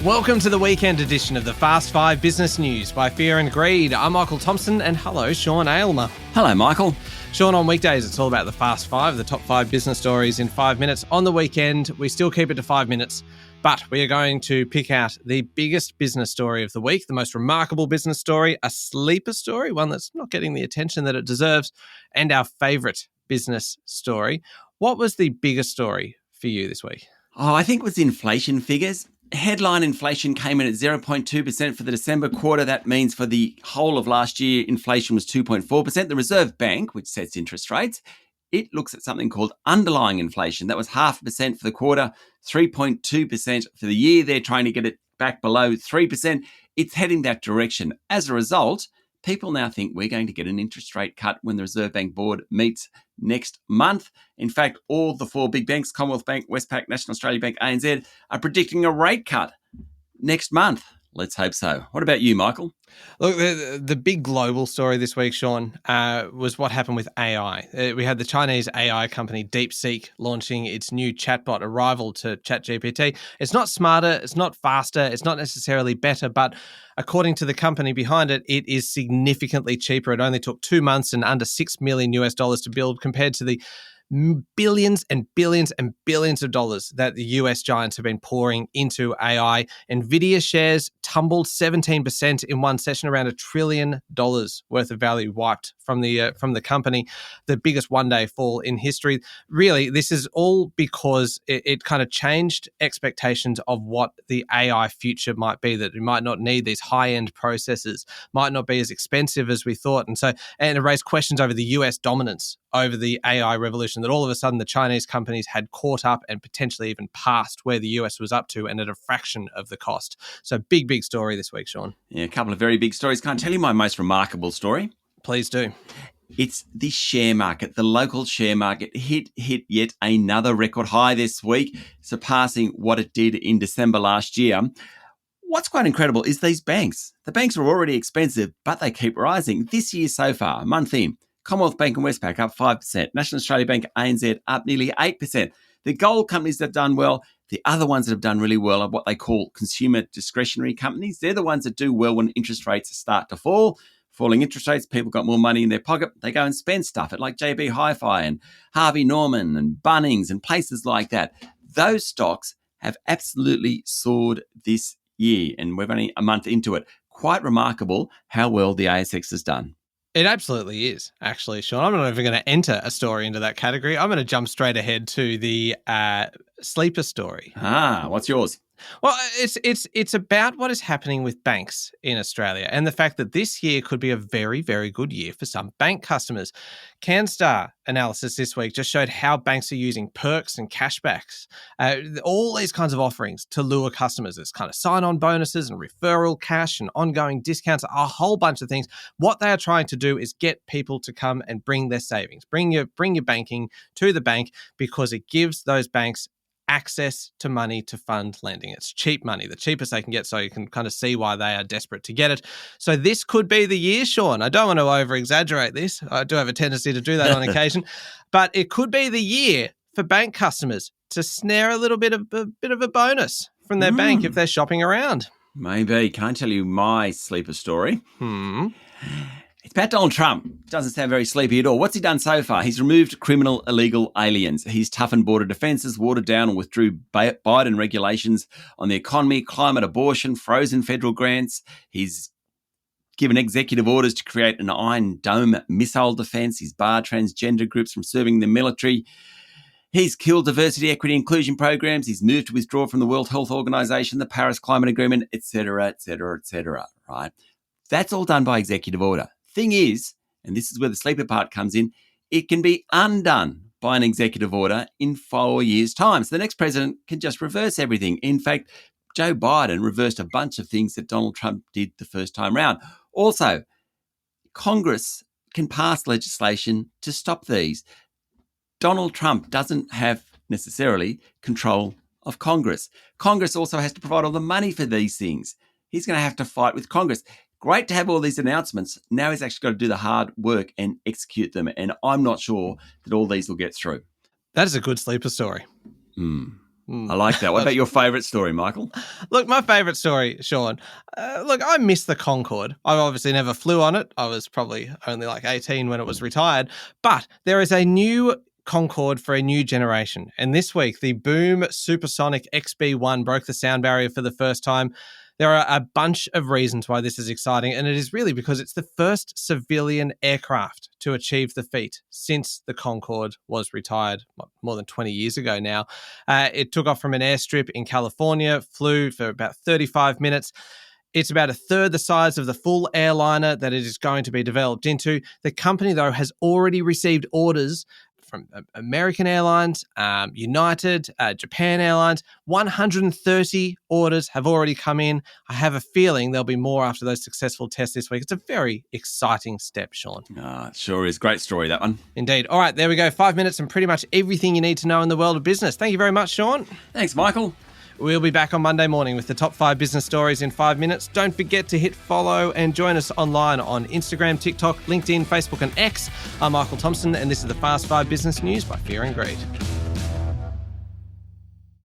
Welcome to the weekend edition of the Fast 5 Business News by Fear and Greed. I'm Michael Thompson and hello, Sean Aylmer. Hello, Michael. Sean, on weekdays, it's all about the Fast 5, the top 5 business stories in 5 minutes. On the weekend, we still keep it to 5 minutes, but we are going to pick out the biggest business story of the week, the most remarkable business story, a sleeper story, one that's not getting the attention that it deserves, and our favourite business story. What was the biggest story for you this week? I think it was inflation figures. Headline inflation came in at 0.2% for the December quarter. That means for the whole of last year, inflation was 2.4%. The Reserve Bank, which sets interest rates, it looks at something called underlying inflation. That was 0.5% for the quarter, 3.2% for the year. They're trying to get it back below 3%. It's heading that direction. As a result, people now think we're going to get an interest rate cut when the Reserve Bank Board meets next month. In fact, all the 4 big banks, Commonwealth Bank, Westpac, National Australia Bank, ANZ, are predicting a rate cut next month. Let's hope so. What about you, Michael? Look, the big global story this week, Sean, was what happened with AI. We had the Chinese AI company DeepSeek launching its new chatbot, a rival to ChatGPT. It's not smarter, it's not faster, it's not necessarily better, but according to the company behind it, it is significantly cheaper. It only took 2 months and under $6 million to build compared to the billions and billions and billions of dollars that the US giants have been pouring into AI. Nvidia shares tumbled 17% in one session, around $1 trillion worth of value wiped from the company, the biggest one-day fall in history. Really, this is all because it kind of changed expectations of what the AI future might be, that we might not need these high-end processors, might not be as expensive as we thought. And it raised questions over the US dominance over the AI revolution, that all of a sudden the Chinese companies had caught up and potentially even passed where the US was up to, and at a fraction of the cost. So big story this week, Sean. Yeah, a couple of very big stories. Can I tell you my most remarkable story? Please do. It's the share market. The local share market hit yet another record high this week, surpassing what it did in December last year. What's quite incredible is these banks. The banks are already expensive, but they keep rising. This year so far, a month in, Commonwealth Bank and Westpac up 5%. National Australia Bank, ANZ up nearly 8%. The gold companies that have done well, the other ones that have done really well are what they call consumer discretionary companies. They're the ones that do well when interest rates start to fall. Falling interest rates, people got more money in their pocket. They go and spend stuff at like JB Hi-Fi and Harvey Norman and Bunnings and places like that. Those stocks have absolutely soared this year, and we're only a month into it. Quite remarkable how well the ASX has done. It absolutely is, actually, Sean. I'm not even going to enter a story into that category. I'm going to jump straight ahead to the sleeper story. What's yours? Well, it's about what is happening with banks in Australia and the fact that this year could be a very, very good year for some bank customers. CanStar analysis this week just showed how banks are using perks and cashbacks, all these kinds of offerings to lure customers. There's kind of sign-on bonuses and referral cash and ongoing discounts, a whole bunch of things. What they are trying to do is get people to come and bring their savings, bring your banking to the bank, because it gives those banks access to money to fund lending. It's cheap money, the cheapest they can get, so you can kind of see why they are desperate to get it. So this could be the year, Sean. I don't want to over-exaggerate this. I do have a tendency to do that on occasion. But it could be the year for bank customers to snare a bit of a bonus from their bank if they're shopping around. Maybe. Can I tell you my sleeper story? It's about Donald Trump. Doesn't sound very sleepy at all. What's he done so far? He's removed criminal illegal aliens. He's toughened border defences, watered down and withdrew Biden regulations on the economy, climate, abortion, frozen federal grants. He's given executive orders to create an Iron Dome missile defence. He's barred transgender groups from serving in the military. He's killed diversity, equity, inclusion programs. He's moved to withdraw from the World Health Organization, the Paris Climate Agreement, etc., right? That's all done by executive order. Thing is, and this is where the sleeper part comes in, it can be undone by an executive order in 4 years' time. So the next president can just reverse everything. In fact, Joe Biden reversed a bunch of things that Donald Trump did the first time round. Also, Congress can pass legislation to stop these. Donald Trump doesn't have necessarily control of Congress. Congress also has to provide all the money for these things. He's going to have to fight with Congress. Great to have all these announcements. Now he's actually got to do the hard work and execute them. And I'm not sure that all these will get through. That is a good sleeper story. I like that. What about your favourite story, Michael? Look, my favourite story, Sean. Look, I miss the Concorde. I obviously never flew on it. I was probably only like 18 when it was retired. But there is a new Concorde for a new generation. And this week, the Boom Supersonic XB1 broke the sound barrier for the first time. There are a bunch of reasons why this is exciting, and it is really because it's the first civilian aircraft to achieve the feat since the Concorde was retired more than 20 years ago now. It took off from an airstrip in California, flew for about 35 minutes. It's about a third the size of the full airliner that it is going to be developed into. The company, though, has already received orders from American Airlines, United, Japan Airlines. 130 orders have already come in. I have a feeling there'll be more after those successful tests this week. It's a very exciting step, Sean. It sure is. Great story, that one. Indeed. All right, there we go. 5 minutes and pretty much everything you need to know in the world of business. Thank you very much, Sean. Thanks, Michael. We'll be back on Monday morning with the top 5 business stories in 5 minutes. Don't forget to hit follow and join us online on Instagram, TikTok, LinkedIn, Facebook and X. I'm Michael Thompson, and this is the Fast 5 Business News by Fear and Greed.